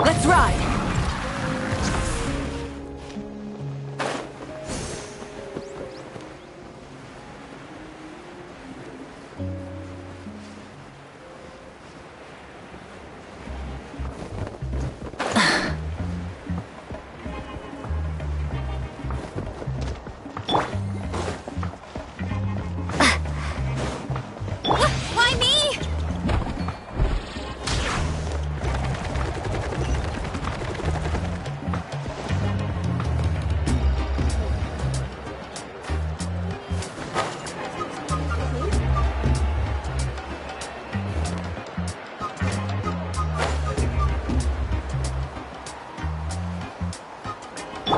Let's ride! Why me?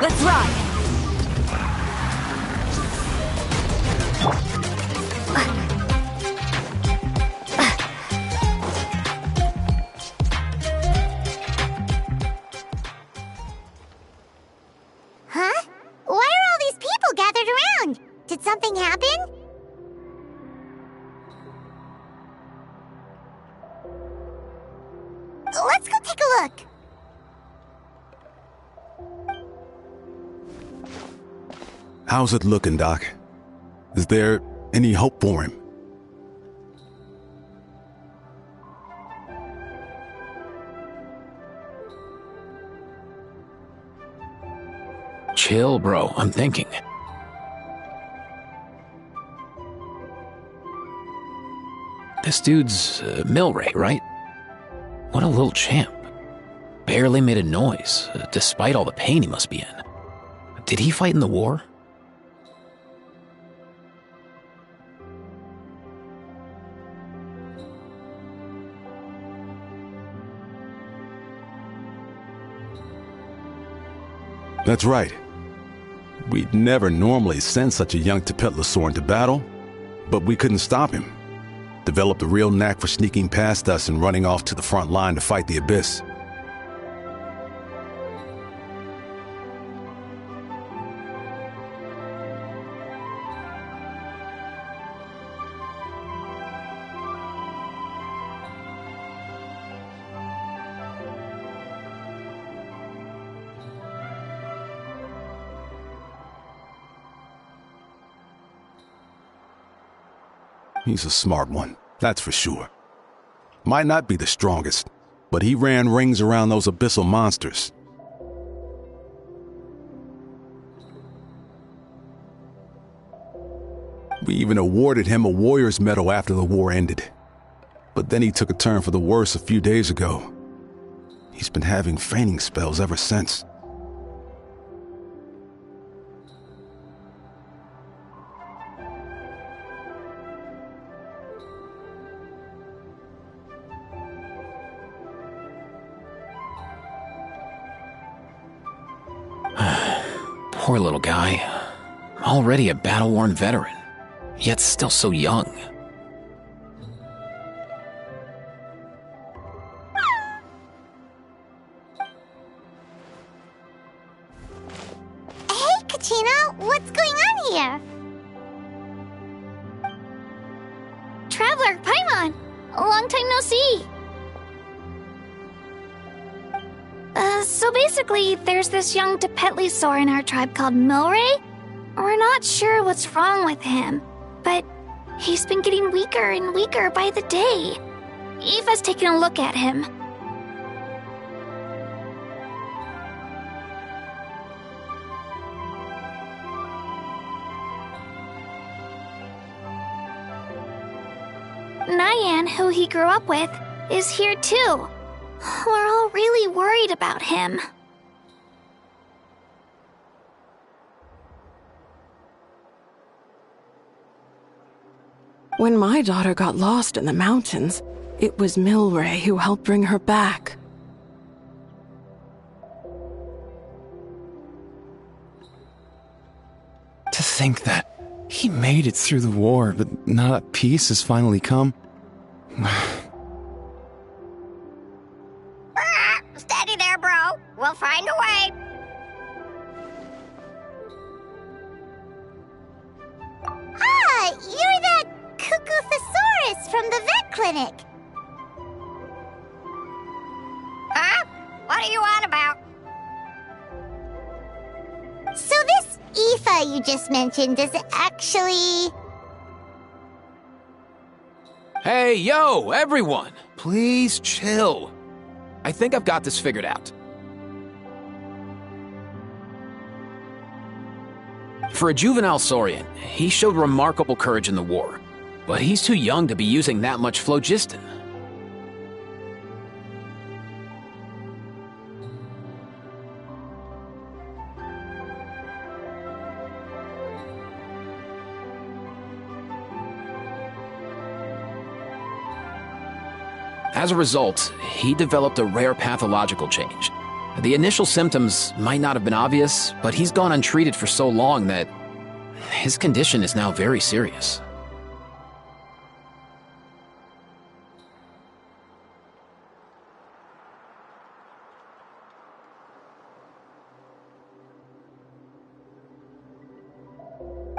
Let's ride! Huh? Why are all these people gathered around? Did something happen? Let's go take a look. How's it looking, Doc? Is there any hope for him? Chill, bro. I'm thinking. This dude's Milray, right? What a little champ. Barely made a noise, despite all the pain he must be in. Did he fight in the war? That's right. We'd never normally send such a young Tepetlosaur into battle, but we couldn't stop him. Developed a real knack for sneaking past us and running off to the front line to fight the Abyss. He's a smart one, that's for sure. Might not be the strongest, but he ran rings around those abyssal monsters. We even awarded him a Warrior's Medal after the war ended. But then he took a turn for the worse a few days ago. He's been having fainting spells ever since. Poor little guy. Already a battle-worn veteran, yet still so young. Hey, Katina, what's going on here? Traveler, Paimon! Long time no see! So basically, there's this young Tepetlosaur in our tribe called Milray. We're not sure what's wrong with him, but he's been getting weaker and weaker by the day. Eva's taking a look at him. Nyan, who he grew up with, is here too. We're all really worried about him. When my daughter got lost in the mountains, it was Milray who helped bring her back. To think that he made it through the war, but now that peace has finally come. Steady there, bro. We'll find a way. Ah, you're the Cuckoo from the vet clinic. Huh? What are you on about? So this Aoife you just mentioned is actually... Hey, yo, everyone! Please chill. I think I've got this figured out. For a juvenile Saurian, he showed remarkable courage in the war, but he's too young to be using that much phlogiston. As a result, he developed a rare pathological change. The initial symptoms might not have been obvious, but he's gone untreated for so long that his condition is now very serious.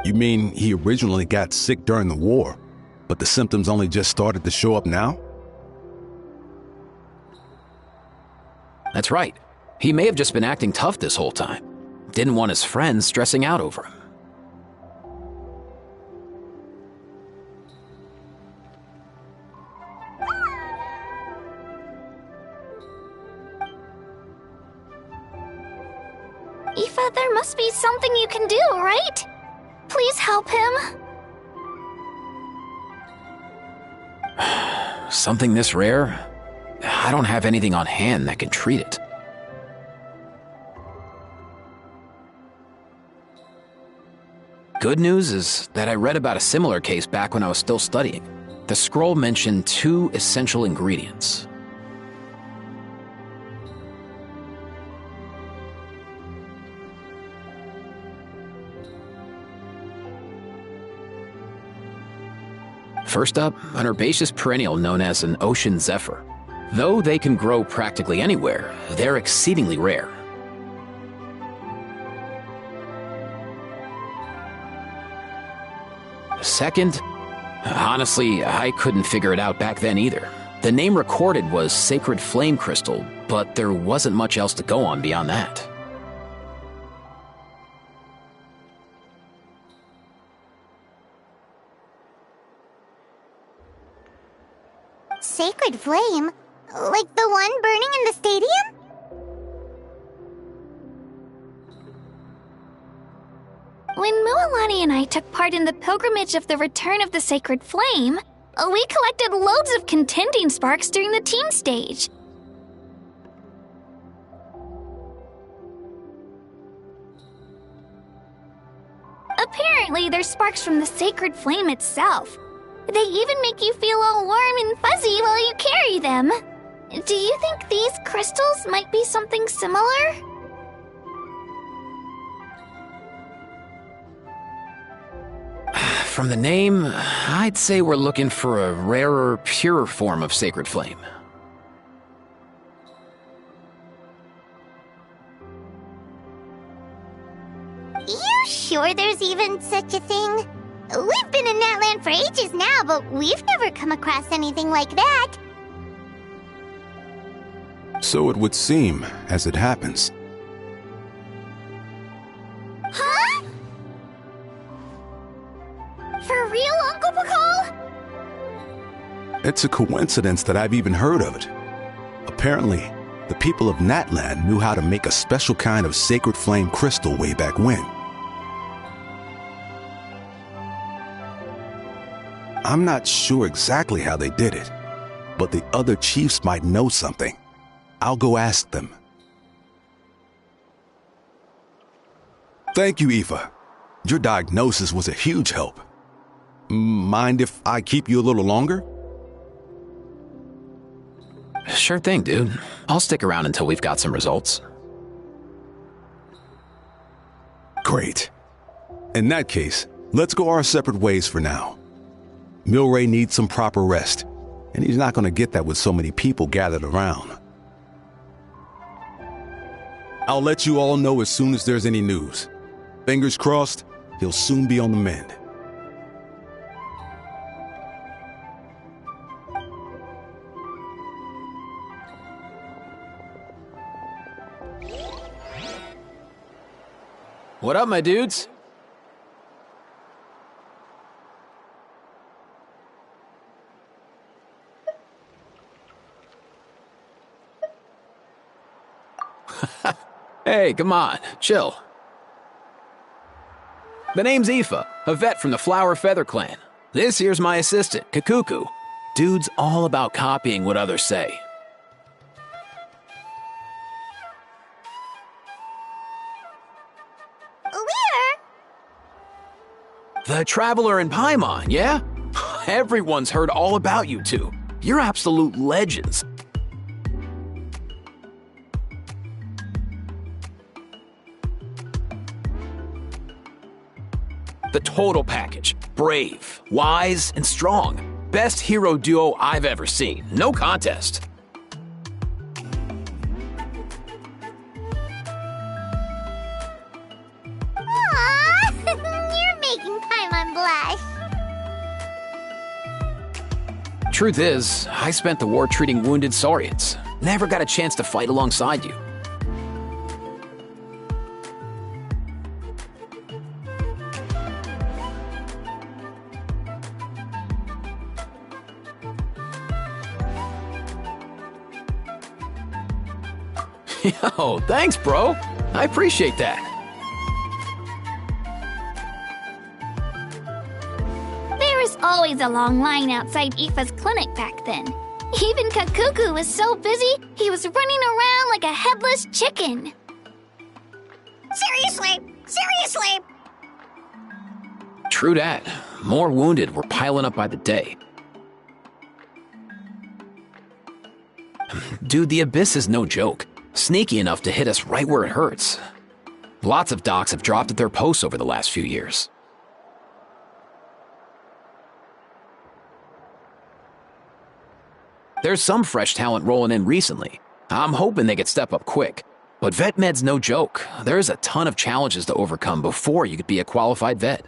You mean he originally got sick during the war, but the symptoms only just started to show up now? That's right. He may have just been acting tough this whole time. Didn't want his friends stressing out over him. Aoife, there must be something you can do, right? Please help him. Something this rare? I don't have anything on hand that can treat it. Good news is that I read about a similar case back when I was still studying. The scroll mentioned 2 essential ingredients. First up, an herbaceous perennial known as an ocean zephyr. Though they can grow practically anywhere, they're exceedingly rare. Second, honestly, I couldn't figure it out back then either. The name recorded was Sacred Flame Crystal, but there wasn't much else to go on beyond that. Sacred flame? Like the one burning in the stadium? When Mualani and I took part in the pilgrimage of the Return of the Sacred Flame, we collected loads of contending sparks during the team stage. Apparently, they're sparks from the Sacred Flame itself. They even make you feel all warm and fuzzy while you carry them. Do you think these crystals might be something similar? From the name, I'd say we're looking for a rarer, purer form of Sacred Flame. You sure there's even such a thing? We've been in that land for ages now, but we've never come across anything like that. So it would seem, as it happens. Huh? For real, Uncle Bacall? It's a coincidence that I've even heard of it. Apparently, the people of Natland knew how to make a special kind of sacred flame crystal way back when. I'm not sure exactly how they did it, but the other chiefs might know something. I'll go ask them. Thank you, Aoife. Your diagnosis was a huge help. Mind if I keep you a little longer? Sure thing, dude. I'll stick around until we've got some results. Great. In that case, let's go our separate ways for now. Milray needs some proper rest, and he's not going to get that with so many people gathered around. I'll let you all know as soon as there's any news. Fingers crossed, he'll soon be on the mend. What up, my dudes? Hey, come on, chill. The name's Aoife, a vet from the Flower Feather Clan. This here's my assistant, Kakuku. Dude's all about copying what others say. Where? The Traveler in Paimon, yeah? Everyone's heard all about you two. You're absolute legends. The total package. Brave, wise, and strong. Best hero duo I've ever seen. No contest. Aww, you're making Paimon blush. Truth is, I spent the war treating wounded Saurians. Never got a chance to fight alongside you. Yo, thanks, bro. I appreciate that. There was always a long line outside Aoife's clinic back then. Even Kakuku was so busy, he was running around like a headless chicken. Seriously! True that. More wounded were piling up by the day. Dude, the Abyss is no joke. Sneaky enough to hit us right where it hurts. Lots of docs have dropped at their posts over the last few years. There's some fresh talent rolling in recently. I'm hoping they could step up quick. But vet med's no joke. There's a ton of challenges to overcome before you could be a qualified vet.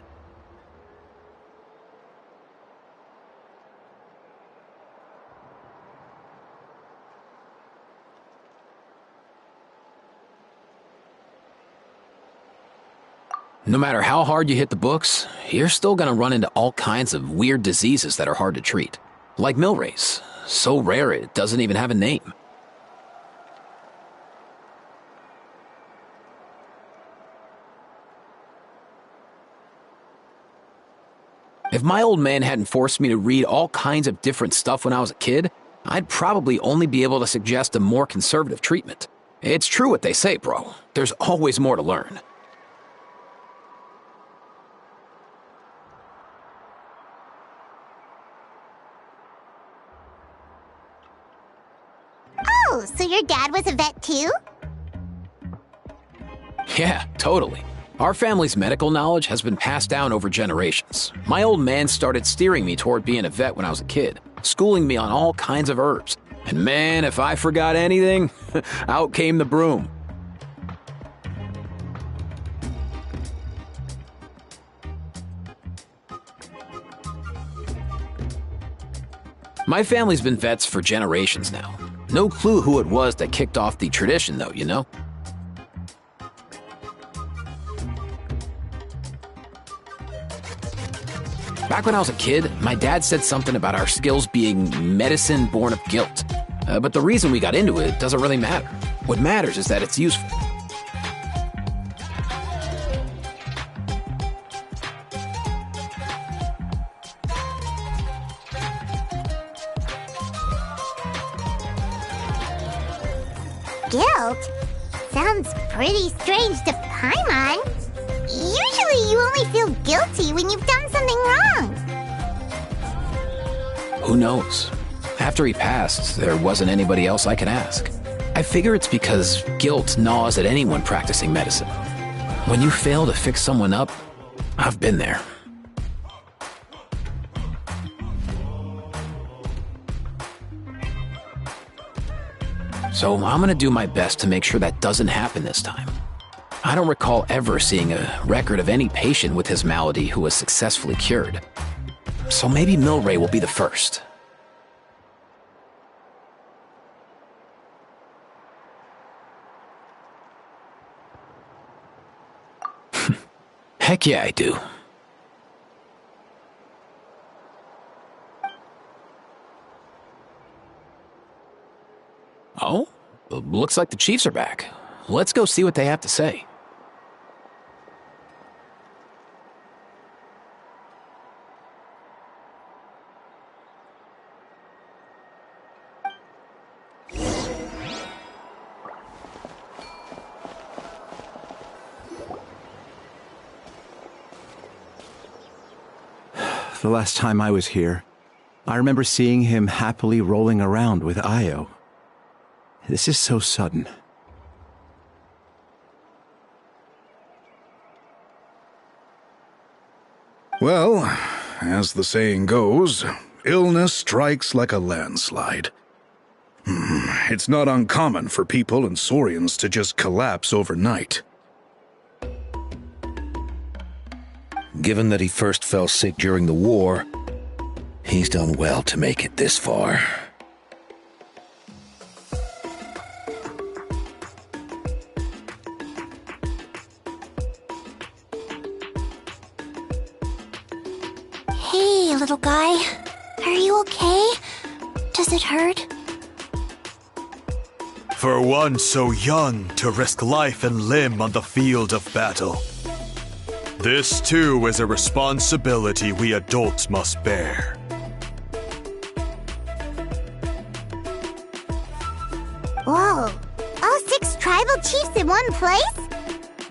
No matter how hard you hit the books, you're still gonna run into all kinds of weird diseases that are hard to treat. Like Milray's. So rare it doesn't even have a name. If my old man hadn't forced me to read all kinds of different stuff when I was a kid, I'd probably only be able to suggest a more conservative treatment. It's true what they say, bro. There's always more to learn. Oh, so your dad was a vet too? Yeah, totally. Our family's medical knowledge has been passed down over generations. My old man started steering me toward being a vet when I was a kid, schooling me on all kinds of herbs. And man, if I forgot anything, out came the broom. My family's been vets for generations now. No clue who it was that kicked off the tradition, though, you know? Back when I was a kid, my dad said something about our skills being medicine born of guilt. But the reason we got into it doesn't really matter. What matters is that it's useful. Guilt? Sounds pretty strange to Paimon. Usually you only feel guilty when you've done something wrong. Who knows? After he passed, there wasn't anybody else I could ask. I figure it's because guilt gnaws at anyone practicing medicine. When you fail to fix someone up, I've been there. So I'm gonna do my best to make sure that doesn't happen this time. I don't recall ever seeing a record of any patient with his malady who was successfully cured. So maybe Milray will be the first. Heck yeah, I do. Oh, looks like the Chiefs are back. Let's go see what they have to say. The last time I was here, I remember seeing him happily rolling around with Io. This is so sudden. Well, as the saying goes, illness strikes like a landslide. It's not uncommon for people and Saurians to just collapse overnight. Given that he first fell sick during the war, he's done well to make it this far. Hey, little guy. Are you okay? Does it hurt? For one so young to risk life and limb on the field of battle. This too is a responsibility we adults must bear. Whoa. All 6 tribal chiefs in one place?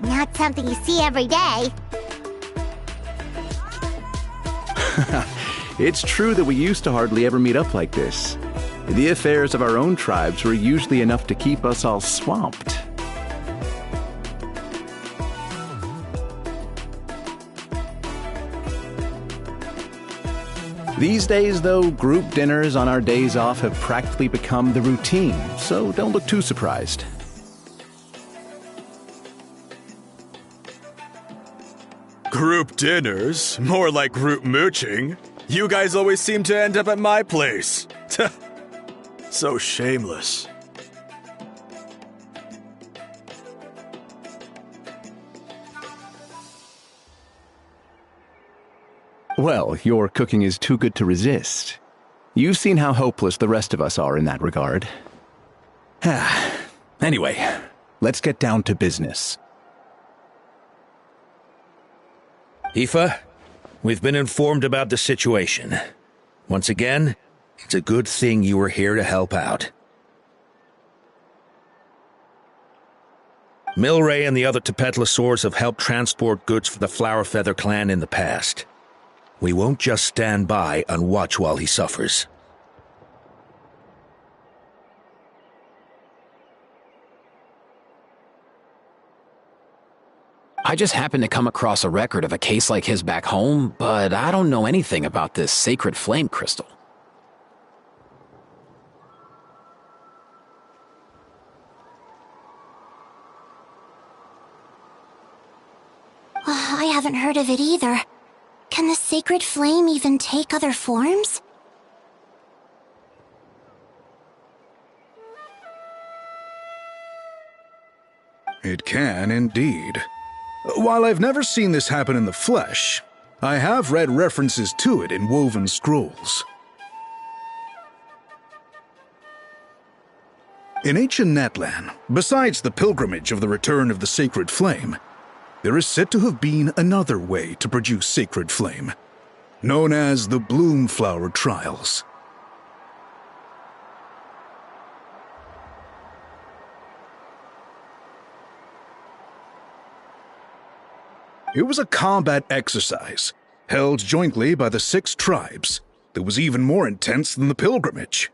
Not something you see every day. It's true that we used to hardly ever meet up like this. The affairs of our own tribes were usually enough to keep us all swamped. These days, though, group dinners on our days off have practically become the routine, so don't look too surprised. Group dinners? More like group mooching. You guys always seem to end up at my place. So shameless. Well, your cooking is too good to resist. You've seen how hopeless the rest of us are in that regard. Anyway, let's get down to business. Aoife, we've been informed about the situation. Once again, it's a good thing you were here to help out. Milray and the other Tepetlosaurs have helped transport goods for the Flowerfeather clan in the past. We won't just stand by and watch while he suffers. I just happened to come across a record of a case like his back home, but I don't know anything about this sacred flame crystal. I haven't heard of it either. Can the sacred flame even take other forms? It can indeed. While I've never seen this happen in the flesh, I have read references to it in woven scrolls. In ancient Natlan, besides the pilgrimage of the return of the sacred flame, there is said to have been another way to produce sacred flame, known as the bloom flower trials. It was a combat exercise, held jointly by the 6 tribes, that was even more intense than the pilgrimage.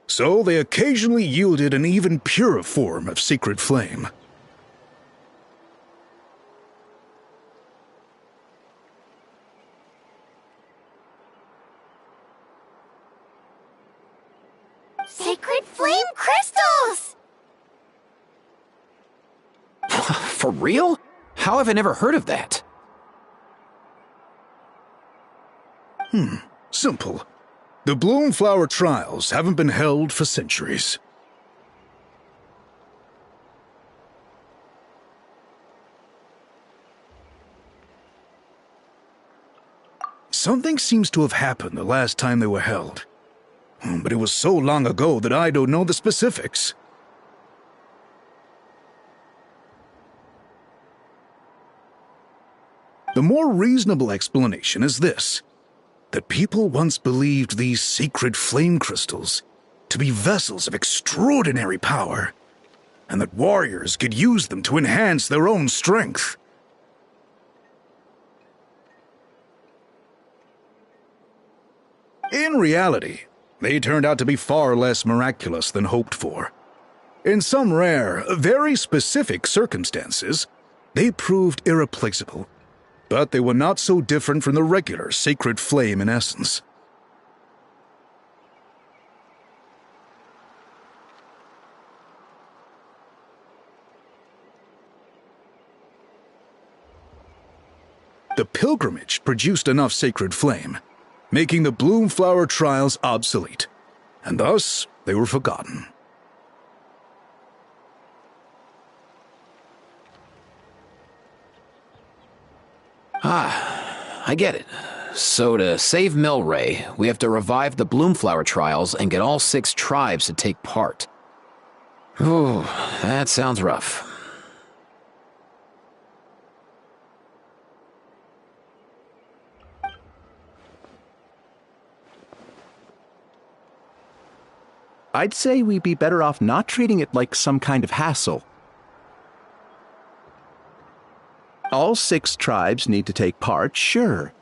So they occasionally yielded an even purer form of sacred flame. Sacred flame crystals! For real? How have I never heard of that? Simple. The bloom flower trials haven't been held for centuries. Something seems to have happened the last time they were held. But it was so long ago that I don't know the specifics. The more reasonable explanation is this: that people once believed these sacred flame crystals to be vessels of extraordinary power, and that warriors could use them to enhance their own strength. In reality, they turned out to be far less miraculous than hoped for. In some rare, very specific circumstances, they proved irreplaceable, but they were not so different from the regular sacred flame in essence. The pilgrimage produced enough sacred flame, making the Bloomflower trials obsolete, and thus they were forgotten. I get it. So to save Milray, we have to revive the Bloomflower trials and get all 6 tribes to take part. Ooh, that sounds rough. I'd say we'd be better off not treating it like some kind of hassle. All 6 tribes need to take part, sure,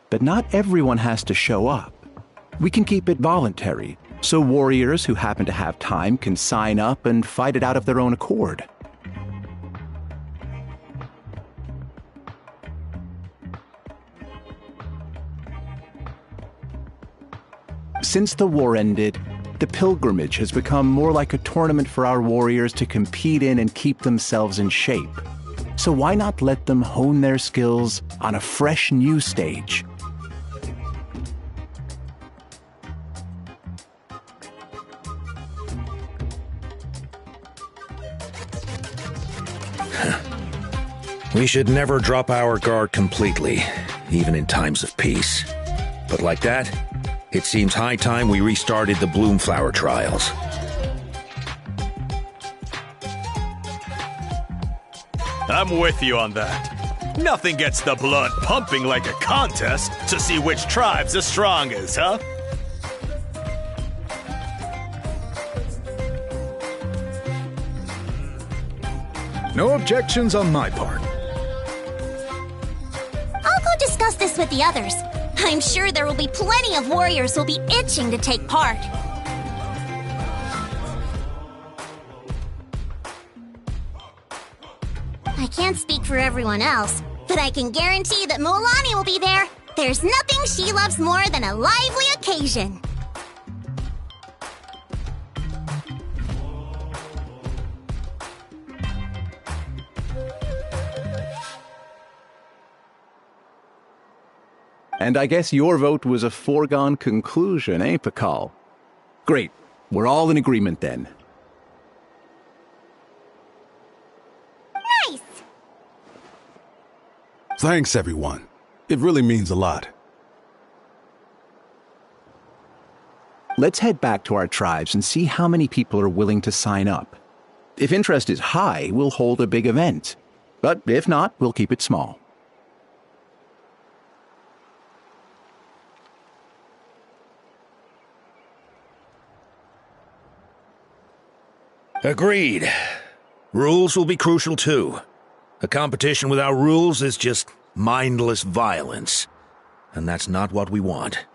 but not everyone has to show up. We can keep it voluntary, so warriors who happen to have time can sign up and fight it out of their own accord. Since the war ended, the pilgrimage has become more like a tournament for our warriors to compete in and keep themselves in shape. So why not let them hone their skills on a fresh new stage? We should never drop our guard completely, even in times of peace. But like that, it seems high time we restarted the Bloomflower trials. I'm with you on that. Nothing gets the blood pumping like a contest to see which tribe's the strongest, huh? No objections on my part. I'll go discuss this with the others. I'm sure there will be plenty of warriors who'll be itching to take part. I can't speak for everyone else, but I can guarantee that Mulani will be there. There's nothing she loves more than a lively occasion. And I guess your vote was a foregone conclusion, eh, Pakal? Great. We're all in agreement then. Nice! Thanks, everyone. It really means a lot. Let's head back to our tribes and see how many people are willing to sign up. If interest is high, we'll hold a big event. But if not, we'll keep it small. Agreed. Rules will be crucial too. A competition without rules is just mindless violence. And that's not what we want.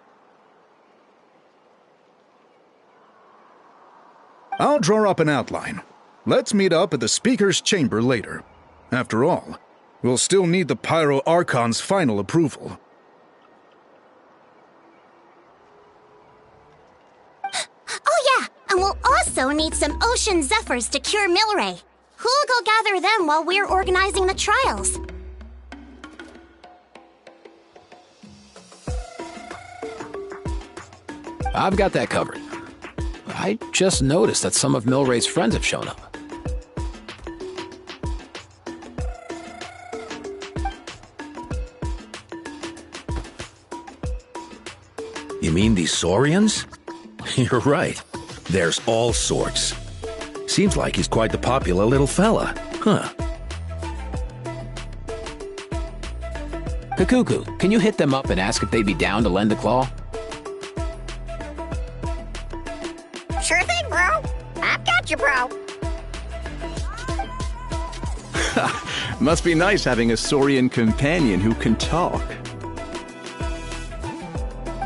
I'll draw up an outline. Let's meet up at the Speaker's Chamber later. After all, we'll still need the Pyro Archon's final approval. Oh yeah, and we'll also need some Ocean Zephyrs to cure Milray. Who'll go gather them while we're organizing the trials? I've got that covered. I just noticed that some of Milray's friends have shown up. mean these Saurians? You're right. There's all sorts. Seems like he's quite the popular little fella. Huh. Kakuku, can you hit them up and ask if they'd be down to lend a claw? Sure thing, bro. I've got you, bro. Must be nice having a Saurian companion who can talk.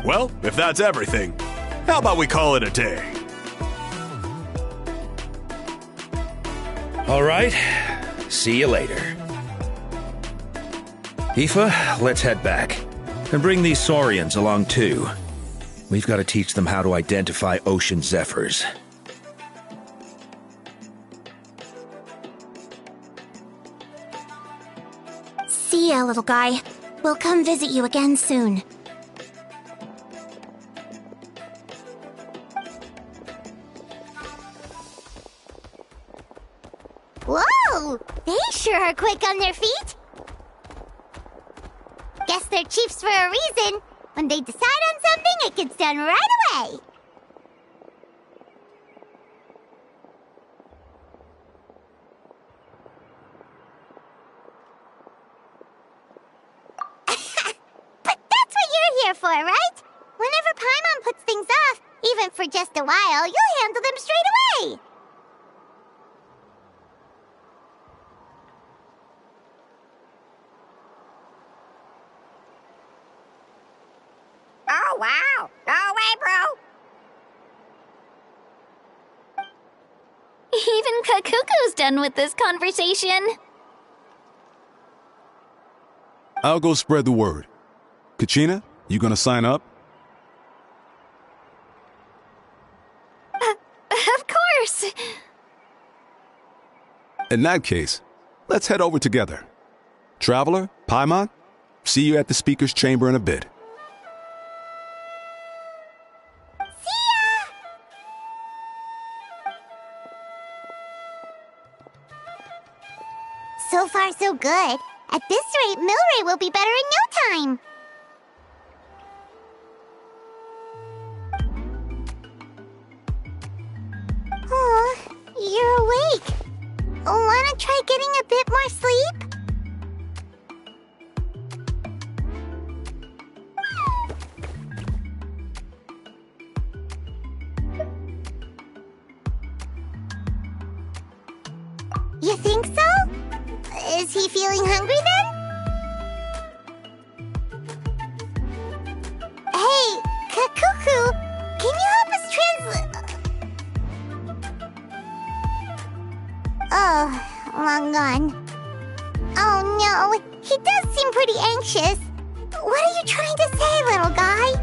Well, if that's everything, how about we call it a day? All right. See you later. Aoife, let's head back. And bring these Saurians along too. We've got to teach them how to identify ocean zephyrs. See ya, little guy. We'll come visit you again soon. Whoa! They sure are quick on their feet. Guess they're chiefs for a reason. When they decide on something, it gets done right away. But that's what you're here for, right? Whenever Paimon puts things off, even for just a while, you'll handle them straight away. Oh, wow. No way, bro. Even Kakuku's done with this conversation. I'll go spread the word. Kachina, you gonna sign up? Of course. In that case, let's head over together. Traveler, Paimon, see you at the speaker's chamber in a bit. So far, so good. At this rate, Milray will be better in no time. Oh, you're awake. Wanna try getting a bit more sleep? You think so? Is he feeling hungry then? Hey, Kakuku, can you help us Oh, long gone. Oh no, he does seem pretty anxious. What are you trying to say, little guy?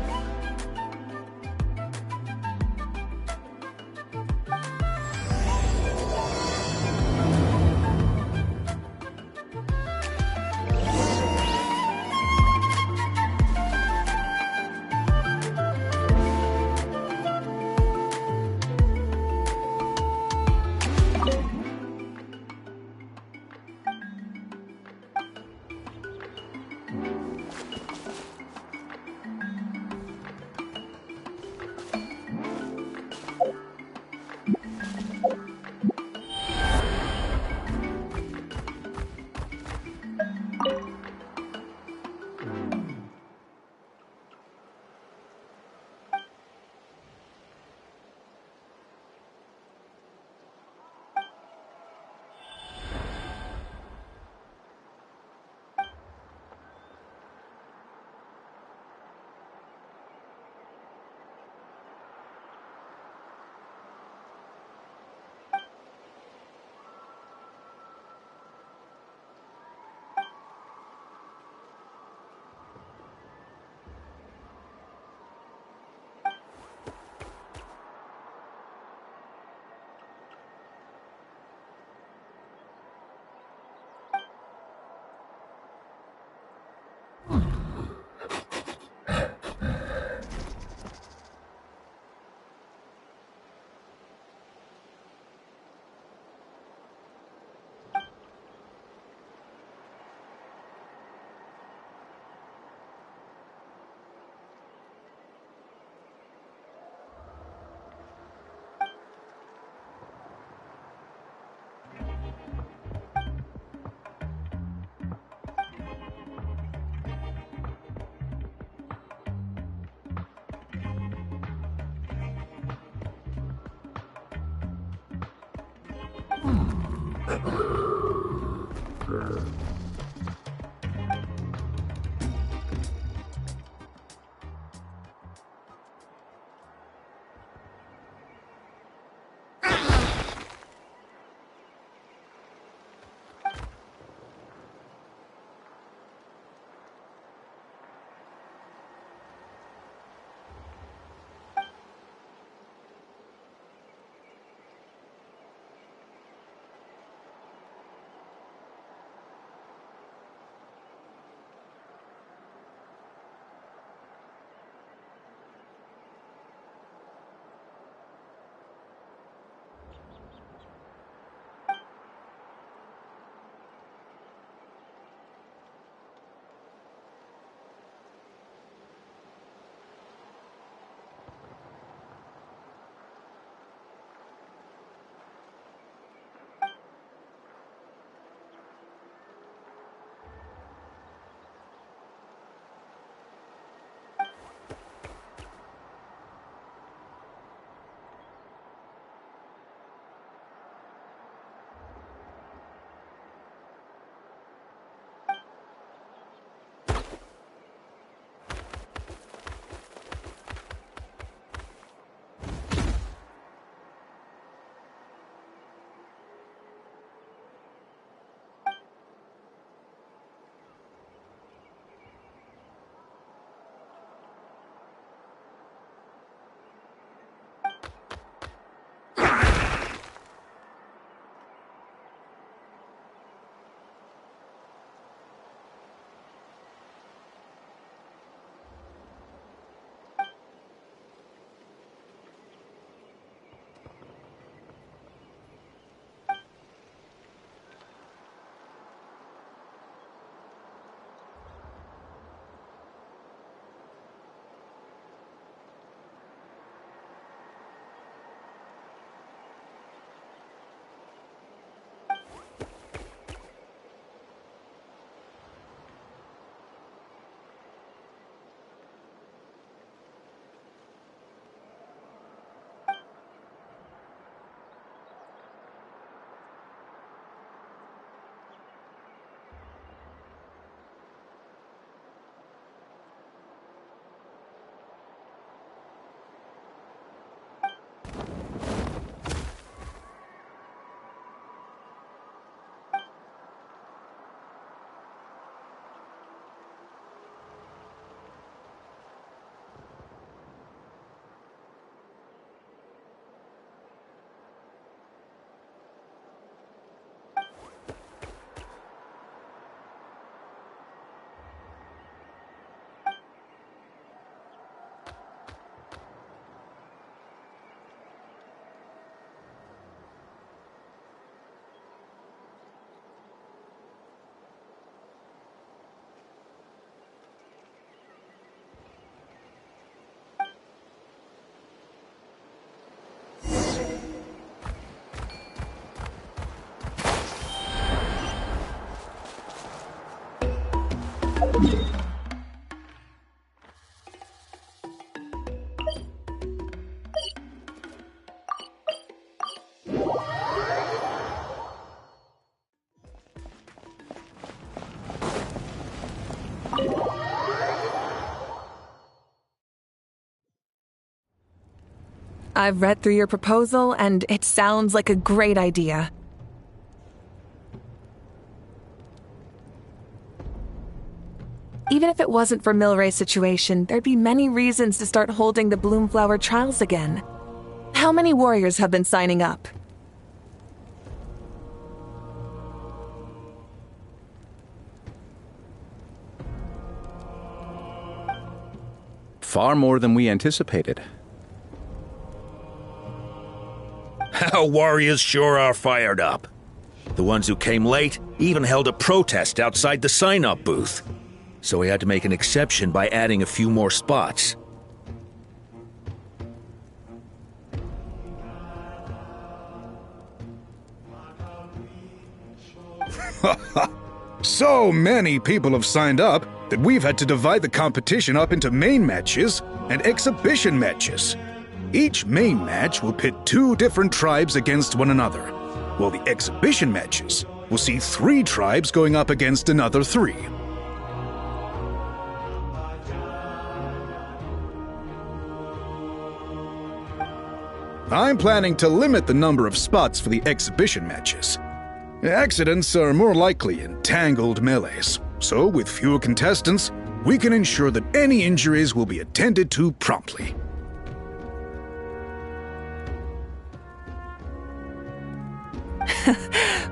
I've read through your proposal, and it sounds like a great idea. Even if it wasn't for Milray's situation, there'd be many reasons to start holding the Bloomflower trials again. How many warriors have been signing up? Far more than we anticipated. Our warriors sure are fired up. The ones who came late even held a protest outside the sign-up booth. So we had to make an exception by adding a few more spots. So many people have signed up that we've had to divide the competition up into main matches and exhibition matches. Each main match will pit two different tribes against one another. while the exhibition matches will see 3 tribes going up against another 3. I'm planning to limit the number of spots for the exhibition matches. Accidents are more likely in tangled melees, so with fewer contestants, we can ensure that any injuries will be attended to promptly.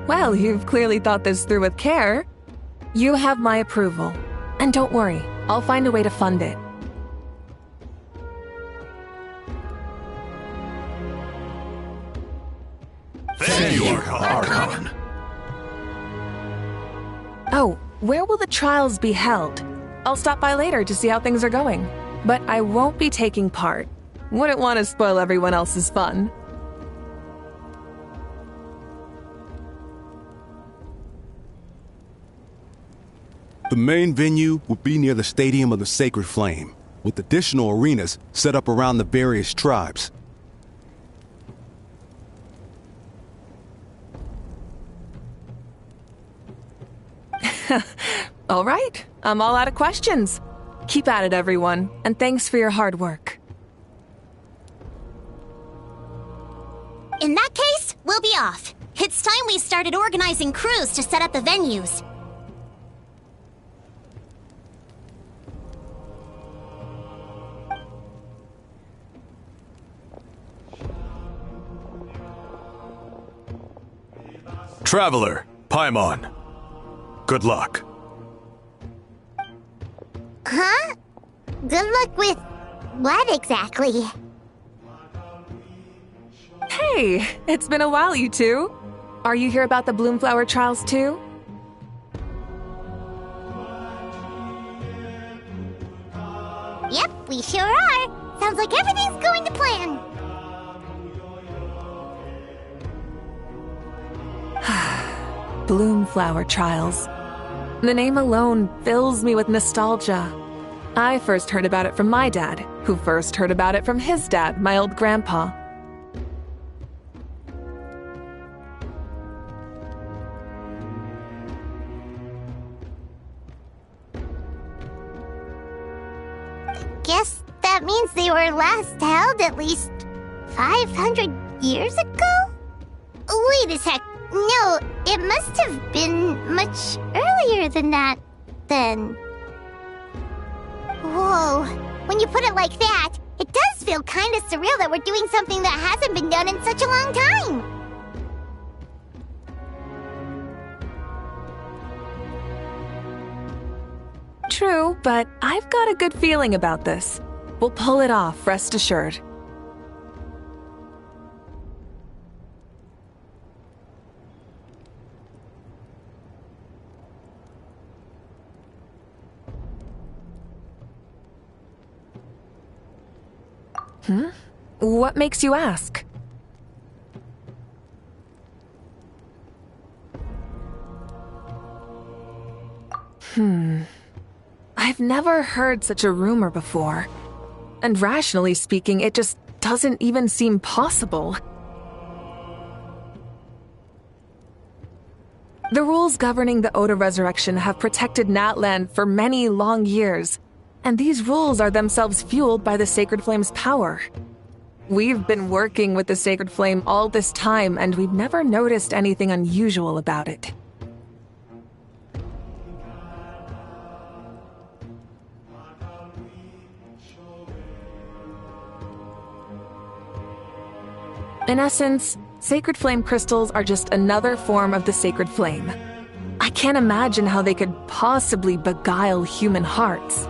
Well, you've clearly thought this through with care. You have my approval. And don't worry, I'll find a way to fund it. Thank you, Archon. Oh, where will the trials be held? I'll stop by later to see how things are going. But I won't be taking part. Wouldn't want to spoil everyone else's fun. The main venue will be near the Stadium of the Sacred Flame, with additional arenas set up around the various tribes. All right, I'm all out of questions. Keep at it, everyone, and thanks for your hard work. In that case, we'll be off. It's time we started organizing crews to set up the venues. Traveler, Paimon. Good luck. Huh? Good luck with what exactly? Hey, it's been a while, you two. Are you here about the Bloomflower trials too? Yep, we sure are. Sounds like everything's going to plan. Bloomflower trials. The name alone fills me with nostalgia. I first heard about it from my dad, who first heard about it from his dad, my old grandpa. Guess that means they were last held at least 500 years ago? Wait a sec. No, it must have been much earlier than that, then. Whoa, when you put it like that, it does feel kind of surreal that we're doing something that hasn't been done in such a long time. True, but I've got a good feeling about this. We'll pull it off, rest assured. What makes you ask? I've never heard such a rumor before. And rationally speaking, it just doesn't even seem possible. The rules governing the Oda resurrection have protected Natland for many long years, and these rules are themselves fueled by the Sacred Flame's power. We've been working with the Sacred Flame all this time, and we've never noticed anything unusual about it. In essence, Sacred Flame crystals are just another form of the Sacred Flame. I can't imagine how they could possibly beguile human hearts.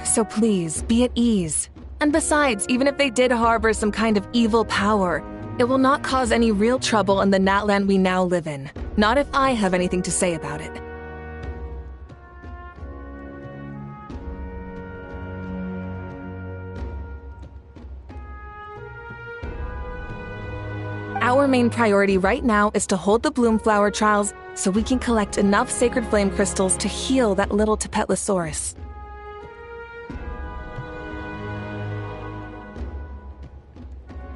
So please, be at ease. And besides, even if they did harbor some kind of evil power, it will not cause any real trouble in the Natland we now live in. Not if I have anything to say about it. Our main priority right now is to hold the Bloomflower trials so we can collect enough Sacred Flame crystals to heal that little Tapetlosaurus.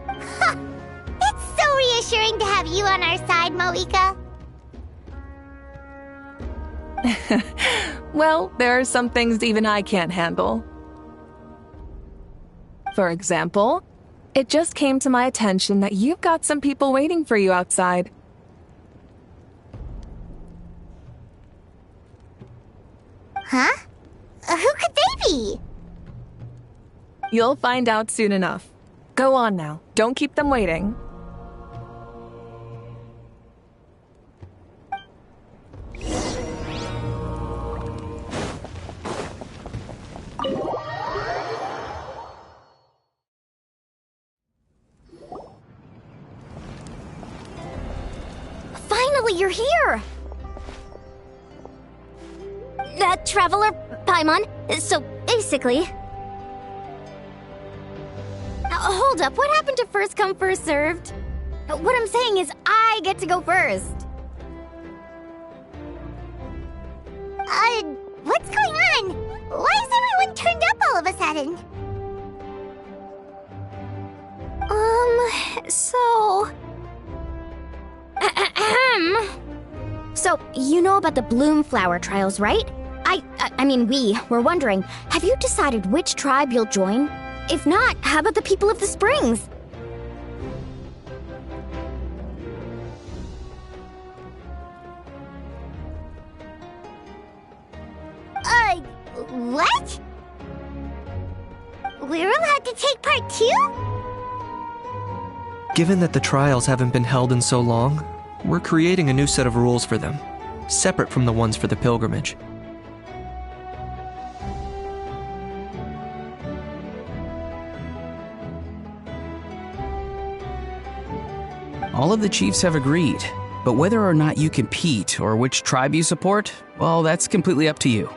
It's so reassuring to have you on our side, Moeka. Well, there are some things even I can't handle. For example, it just came to my attention that you've got some people waiting for you outside. Huh? Who could they be? You'll find out soon enough. Go on now. Don't keep them waiting. Finally, you're here! Traveler Paimon, so basically... hold up, what happened to first come, first served? What I'm saying is I get to go first. What's going on? Why is everyone turned up all of a sudden? So, you know about the Bloomflower trials, right? I mean, we were wondering, have you decided which tribe you'll join? If not, how about the people of the Springs? What? We're allowed to take part too? Given that the trials haven't been held in so long, we're creating a new set of rules for them, separate from the ones for the pilgrimage. All of the chiefs have agreed, but whether or not you compete or which tribe you support, well, that's completely up to you.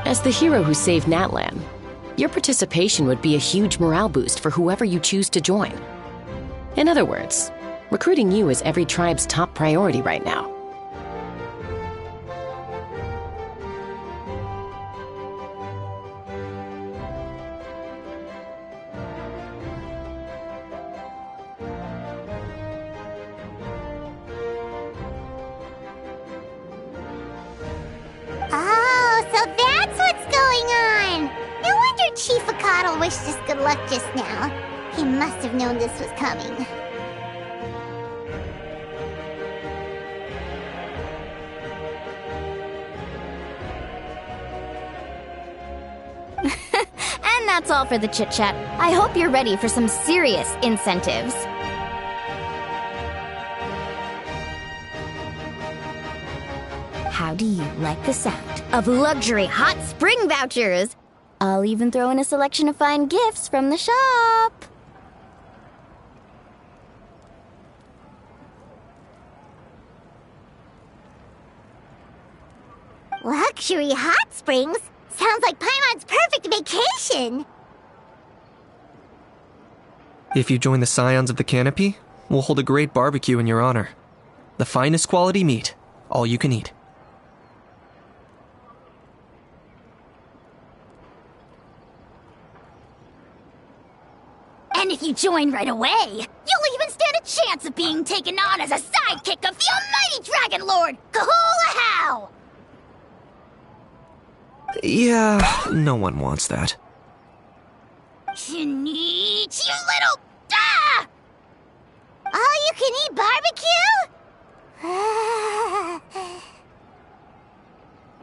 As the hero who saved Natlan, your participation would be a huge morale boost for whoever you choose to join. In other words, recruiting you is every tribe's top priority right now. Wished us good luck just now. He must have known this was coming. And that's all for the chit-chat. I hope you're ready for some serious incentives. How do you like the sound of luxury hot spring vouchers? I'll even throw in a selection of fine gifts from the shop. Luxury hot springs? Sounds like Paimon's perfect vacation. If you join the Scions of the Canopy, we'll hold a great barbecue in your honor. The finest quality meat, all you can eat. And if you join right away, you'll even stand a chance of being taken on as a sidekick of the almighty Dragon Lord, Kahula-How! Yeah, no one wants that. You little... Ah! All-you-can-eat barbecue?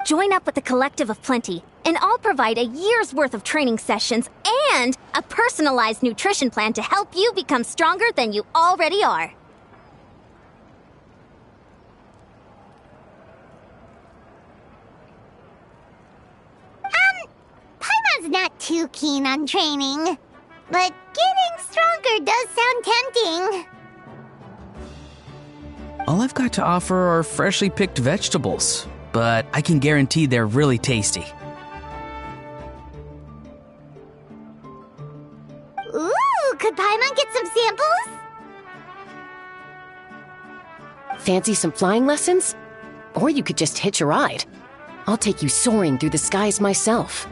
Join up with the Collective of Plenty, and I'll provide a year's worth of training sessions and a personalized nutrition plan to help you become stronger than you already are. Paimon's not too keen on training, but getting stronger does sound tempting. All I've got to offer are freshly picked vegetables. but I can guarantee they're really tasty. Ooh, could Paimon get some samples? Fancy some flying lessons? Or you could just hitch a ride. I'll take you soaring through the skies myself.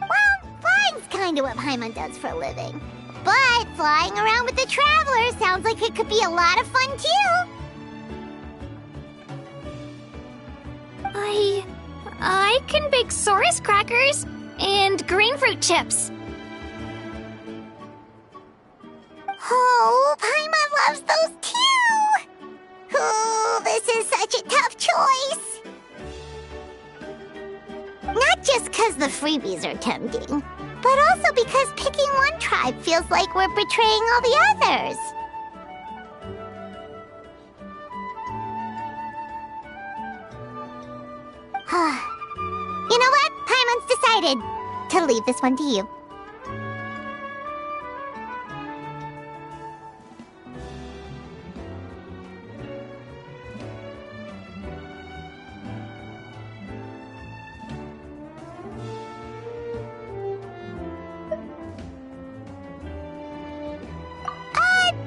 Well, flying's kinda what Paimon does for a living. But flying around with the Traveler sounds like it could be a lot of fun, too. I can bake Saurus crackers and green fruit chips. Oh, Paimon loves those, too! Oh, this is such a tough choice. Not just because the freebies are tempting, but also because picking one tribe feels like we're betraying all the others. You know what? Paimon's decided to leave this one to you.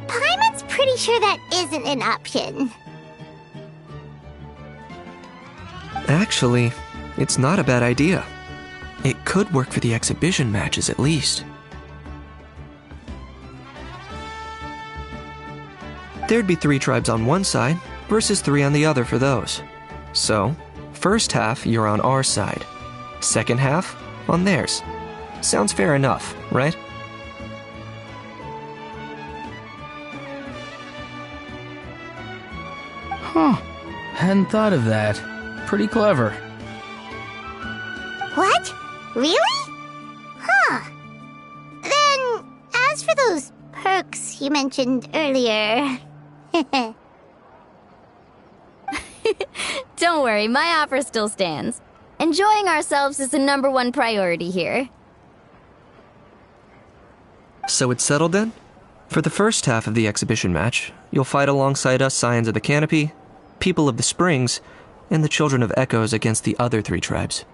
Paimon's pretty sure that isn't an option. Actually, it's not a bad idea. It could work for the exhibition matches at least. There'd be 3 tribes on one side versus 3 on the other for those. So, first half you're on our side, second half on theirs. Sounds fair enough, right? Huh. Hadn't thought of that. Pretty clever. What? Really? Huh. Then, as for those perks you mentioned earlier... Don't worry, my offer still stands. Enjoying ourselves is the #1 priority here. So it's settled then? For the first half of the exhibition match, you'll fight alongside us Scions of the Canopy, People of the Springs, and the Children of Echoes against the other 3 tribes.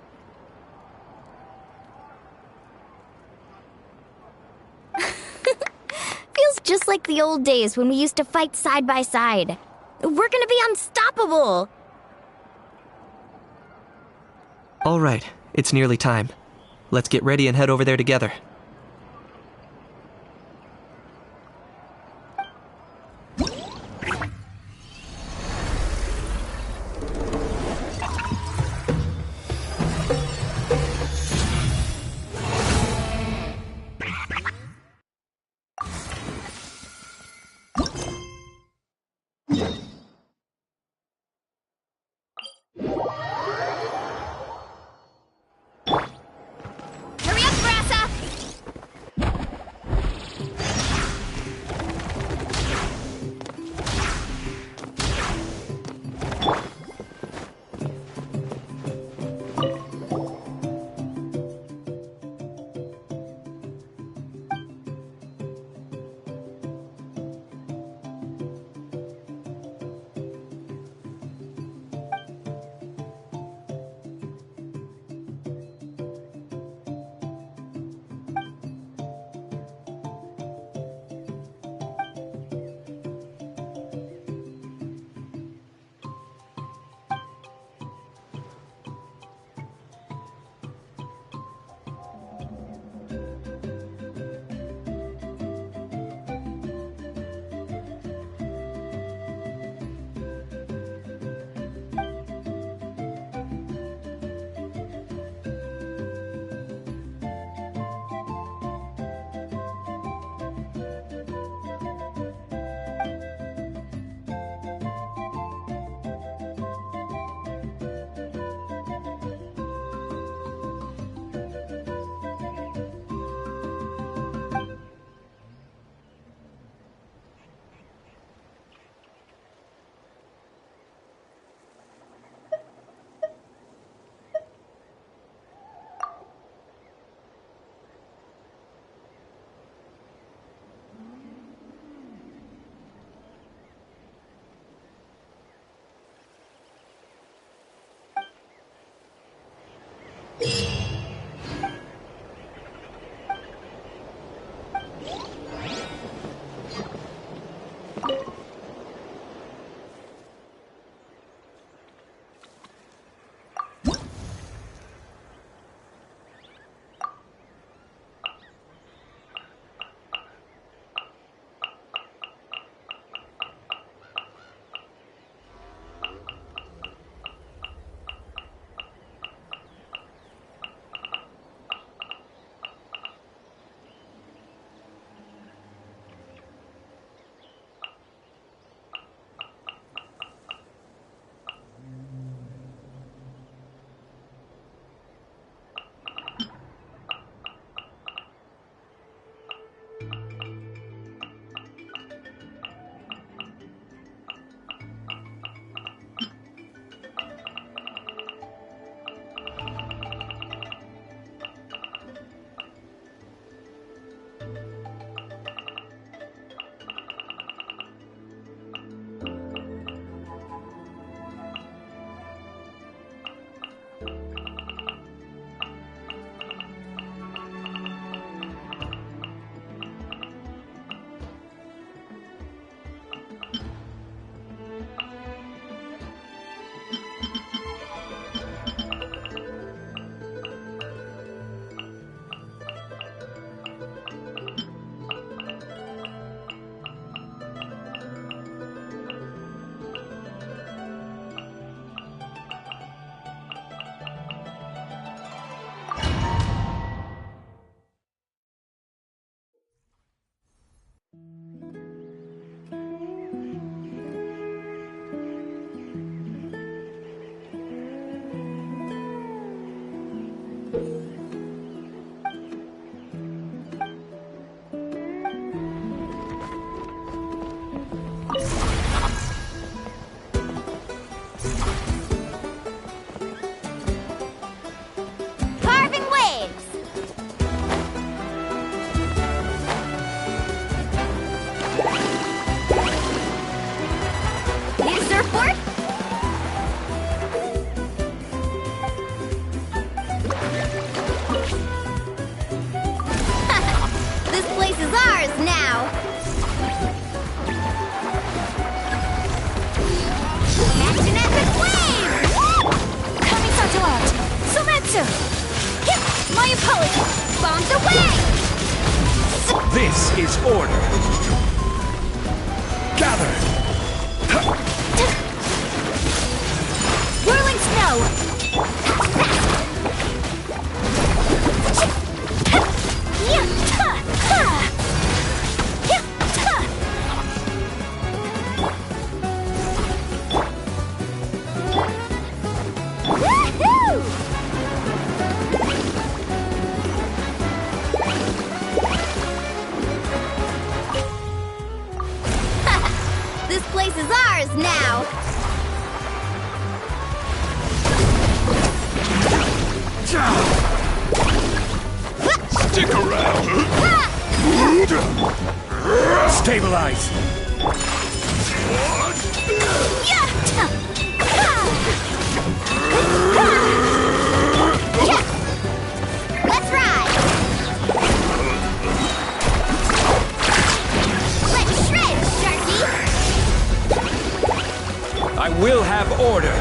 Feels just like the old days when we used to fight side by side. We're gonna be unstoppable! Alright, it's nearly time. Let's get ready and head over there together. Hurry up, Grassa! My apologies! Bombs away! This is order. Gather! Whirling snow! This place is ours now! Stick around! Stabilize! Let's ride! Let's shred, Sharky! I will have order!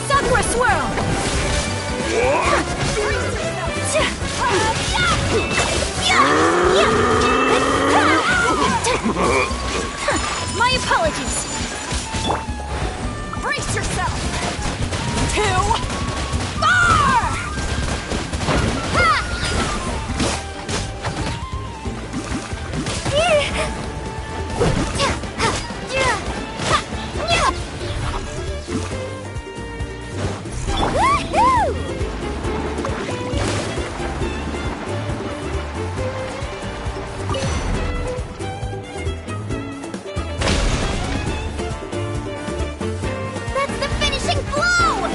Sakura swirl! My apologies! Brace yourself! 2, That's the finishing blow!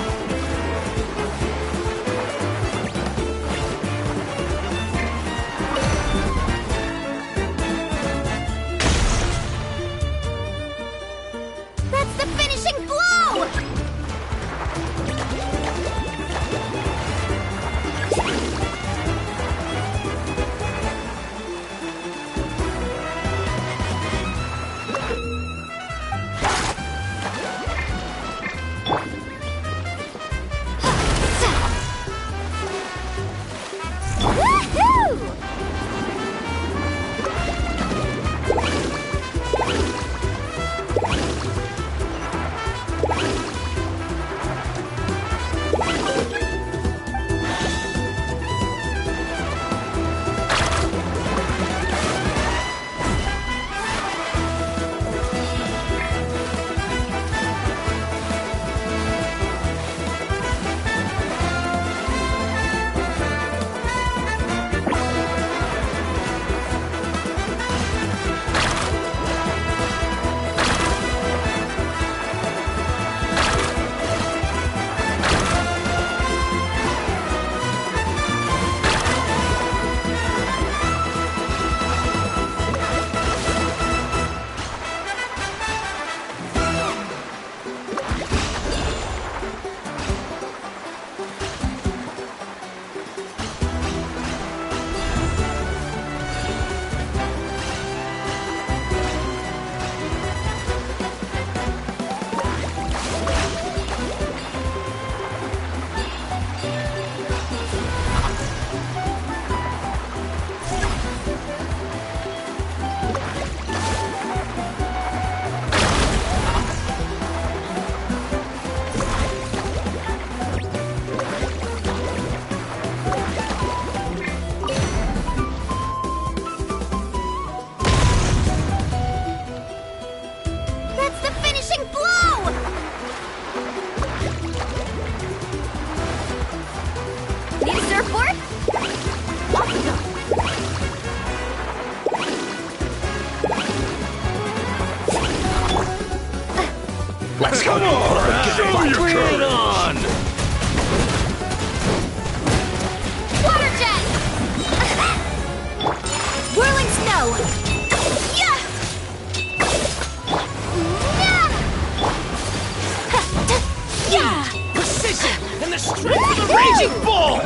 vision and the strength of the raging bull!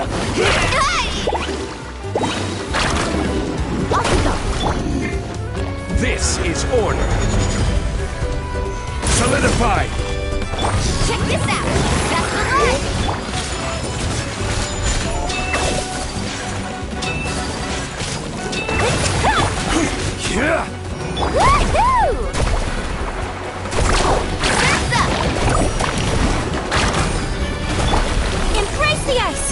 This is order. Solidify! Check this out! That's the line! Yeah! Woohoo! Embrace the ice!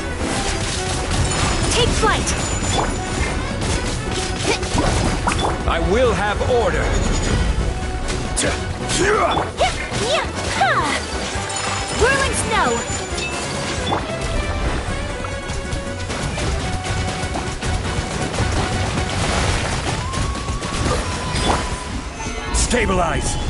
Take flight! I will have order! Whirling snow! Stabilize!